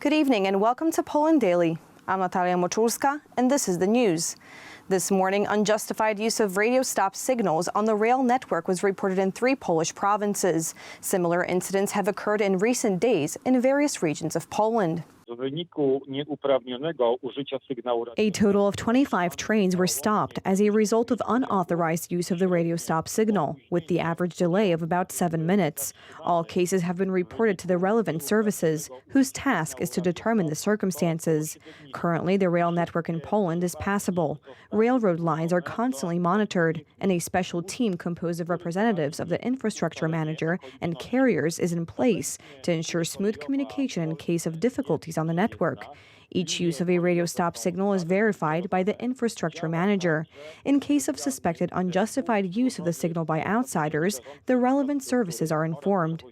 Good evening and welcome to Poland Daily. I'm Natalia Moczulska and this is the news. This morning, unjustified use of radio stop signals on the rail network was reported in 3 Polish provinces. Similar incidents have occurred in recent days in various regions of Poland. A total of 25 trains were stopped as a result of unauthorized use of the radio stop signal, with the average delay of about 7 minutes. All cases have been reported to the relevant services, whose task is to determine the circumstances. Currently, the rail network in Poland is passable. Railroad lines are constantly monitored, and a special team composed of representatives of the infrastructure manager and carriers is in place to ensure smooth communication in case of difficulties on the network. Each use of a radio stop signal is verified by the infrastructure manager. In case of suspected unjustified use of the signal by outsiders, the relevant services are informed.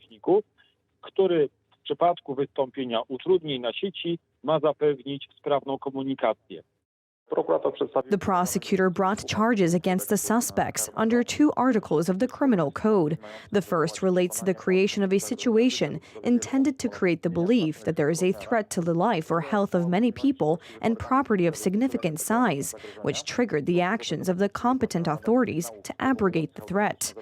Który w przypadku wystąpienia utrudnień na sieci ma zapewnić sprawną komunikację. The prosecutor brought charges against the suspects under 2 articles of the Criminal Code. The first relates to the creation of a situation intended to create the belief that there is a threat to the life or health of many people and property of significant size, which triggered the actions of the competent authorities to abrogate the threat.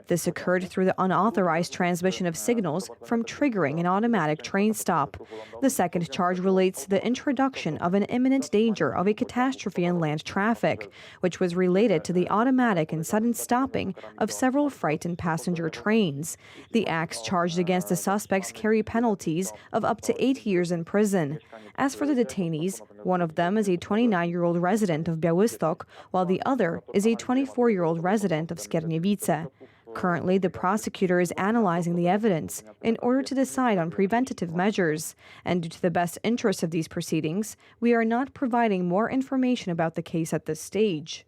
This occurred through the unauthorized transmission of signals from triggering an automatic train stop. The second charge relates to the introduction of an imminent danger of a catastrophe in land traffic, which was related to the automatic and sudden stopping of several frightened passenger trains. The acts charged against the suspects carry penalties of up to 8 years in prison. As for the detainees, one of them is a 29-year-old resident of Białystok, while the other is a 24-year-old resident of Skierniewice. Currently, the prosecutor is analyzing the evidence in order to decide on preventative measures. And due to the best interest of these proceedings, we are not providing more information about the case at this stage.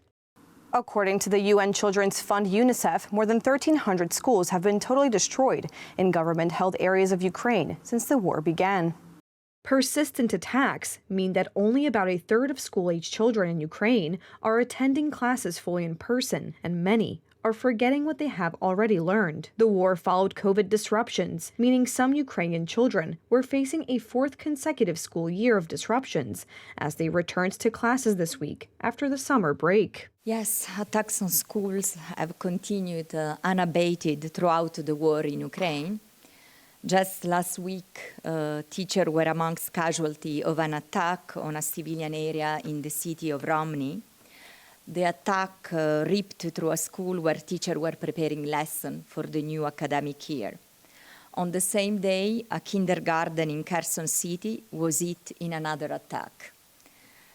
According to the UN Children's Fund UNICEF, more than 1,300 schools have been totally destroyed in government-held areas of Ukraine since the war began. Persistent attacks mean that only about a third of school-age children in Ukraine are attending classes fully in person, and many are forgetting what they have already learned. The war followed COVID disruptions, meaning some Ukrainian children were facing a 4th consecutive school year of disruptions as they returned to classes this week after the summer break. Yes, attacks on schools have continued unabated throughout the war in Ukraine. Just last week, teachers were amongst casualties of an attack on a civilian area in the city of Romny. The attack ripped through a school where teachers were preparing lessons for the new academic year. On the same day, a kindergarten in Kherson City was hit in another attack.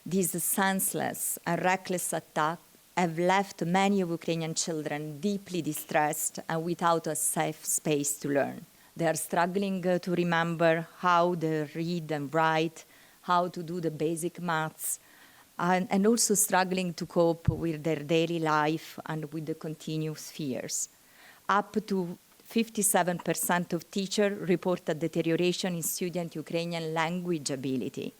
These senseless and reckless attacks have left many of Ukrainian children deeply distressed and without a safe space to learn. They are struggling to remember how to read and write, how to do the basic maths, and also struggling to cope with their daily life and with the continuous fears. Up to 57% of teachers report a deterioration in student Ukrainian language ability.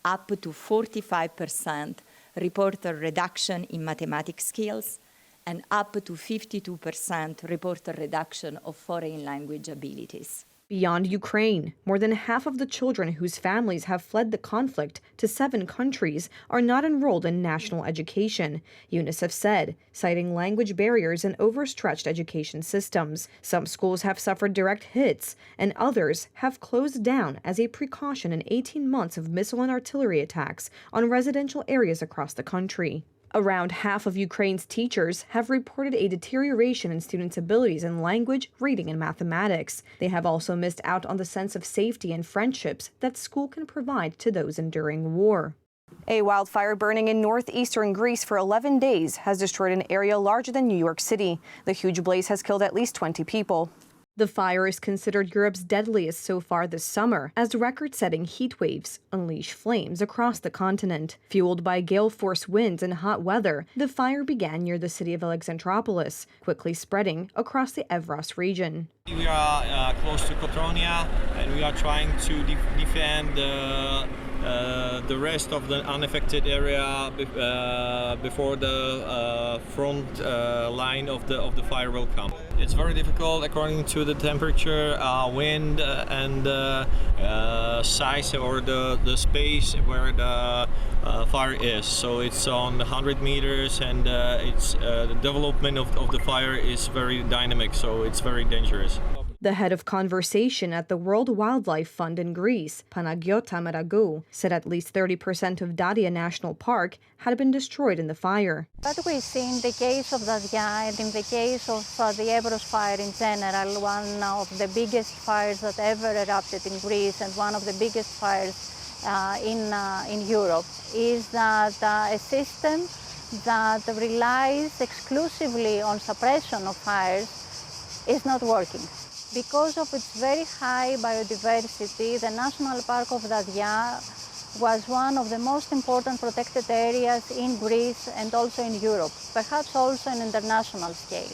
Up to 45% report a reduction in mathematics skills, and up to 52% report a reduction of foreign language abilities. Beyond Ukraine, more than half of the children whose families have fled the conflict to 7 countries are not enrolled in national education, UNICEF said, citing language barriers and overstretched education systems. Some schools have suffered direct hits, and others have closed down as a precaution in 18 months of missile and artillery attacks on residential areas across the country. Around half of Ukraine's teachers have reported a deterioration in students' abilities in language, reading, and mathematics. They have also missed out on the sense of safety and friendships that school can provide to those enduring war. A wildfire burning in northeastern Greece for 11 days has destroyed an area larger than New York City. The huge blaze has killed at least 20 people. The fire is considered Europe's deadliest so far this summer, as record-setting heat waves unleash flames across the continent. Fueled by gale-force winds and hot weather, the fire began near the city of Alexandroupolis, quickly spreading across the Evros region. We are close to Kotronia, and we are trying to defend the rest of the unaffected area before the front line of the fire will come. It's very difficult according to the temperature, wind, and size or the space where the fire is. So it's on 100 meters, and the development of the fire is very dynamic, so it's very dangerous. The head of conservation at the World Wildlife Fund in Greece, Panagiota Maragou, said at least 30% of Daria National Park had been destroyed in the fire. But we see in the case of Daria and in the case of the Evros fire in general, one of the biggest fires that ever erupted in Greece and one of the biggest fires in Europe, is that a system that relies exclusively on suppression of fires is not working. Because of its very high biodiversity, the National Park of Daria was one of the most important protected areas in Greece and also in Europe, perhaps also on an international scale.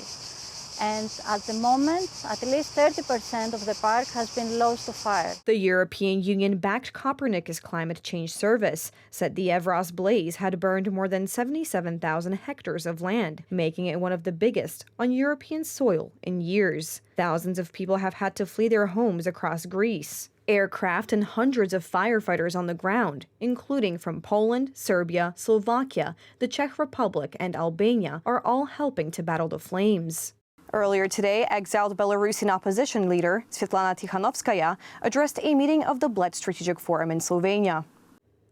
And at the moment, at least 30% of the park has been lost to fire. The European Union-backed Copernicus Climate Change Service said the Evros blaze had burned more than 77,000 hectares of land, making it one of the biggest on European soil in years. Thousands of people have had to flee their homes across Greece. Aircraft and hundreds of firefighters on the ground, including from Poland, Serbia, Slovakia, the Czech Republic, and Albania, are all helping to battle the flames. Earlier today, exiled Belarusian opposition leader Svetlana Tikhanovskaya addressed a meeting of the Bled Strategic Forum in Slovenia.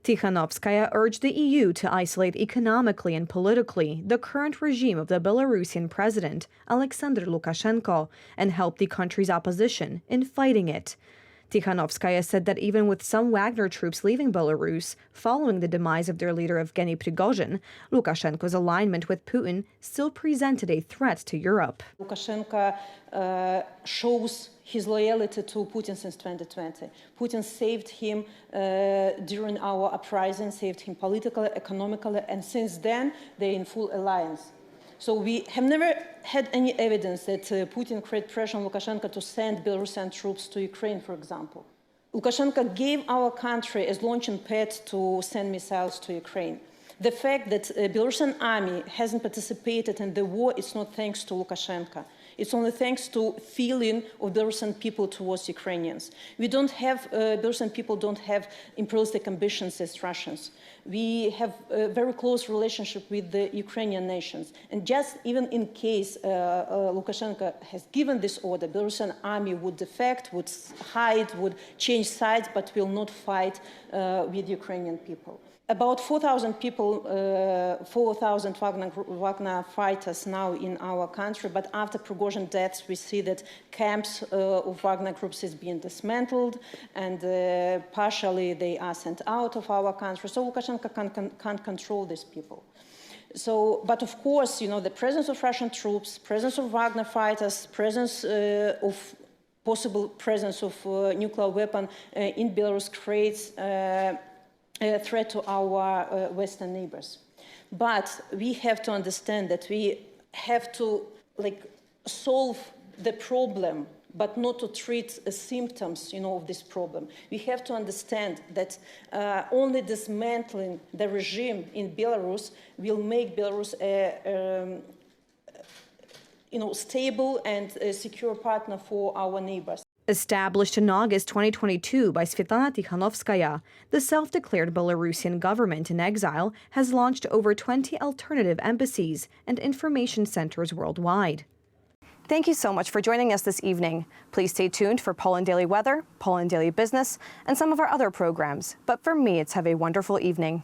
Tikhanovskaya urged the EU to isolate economically and politically the current regime of the Belarusian president, Alexander Lukashenko, and help the country's opposition in fighting it. Tikhanovskaya said that even with some Wagner troops leaving Belarus following the demise of their leader Evgeny Prigozhin, Lukashenko's alignment with Putin still presented a threat to Europe. Lukashenko shows his loyalty to Putin since 2020. Putin saved him during our uprising, saved him politically, economically, and since then they're in full alliance. So we have never had any evidence that Putin created pressure on Lukashenko to send Belarusian troops to Ukraine, for example. Lukashenko gave our country as launching pad to send missiles to Ukraine. The fact that the Belarusian army hasn't participated in the war is not thanks to Lukashenko. It's only thanks to feeling of Belarusian people towards Ukrainians. Belarusian people don't have imperialistic ambitions as Russians. We have a very close relationship with the Ukrainian nations. And just even in case Lukashenko has given this order, Belarusian army would defect, would hide, would change sides, but will not fight with Ukrainian people. About 4,000 people, 4,000 Wagner fighters now in our country, but after Prigozhin deaths, we see that camps of Wagner groups is being dismantled, and partially they are sent out of our country. So Lukashenko can't control these people. So, but of course, you know, the presence of Russian troops, presence of Wagner fighters, possible presence of nuclear weapon in Belarus creates a threat to our Western neighbors. But we have to understand that we have to solve the problem, but not to treat symptoms, of this problem. We have to understand that only dismantling the regime in Belarus will make Belarus a stable and a secure partner for our neighbors. Established in August 2022 by Svetlana Tikhanovskaya, the self-declared Belarusian government in exile has launched over 20 alternative embassies and information centers worldwide. Thank you so much for joining us this evening. Please stay tuned for Poland Daily Weather, Poland Daily Business, and some of our other programs. But for me, it's have a wonderful evening.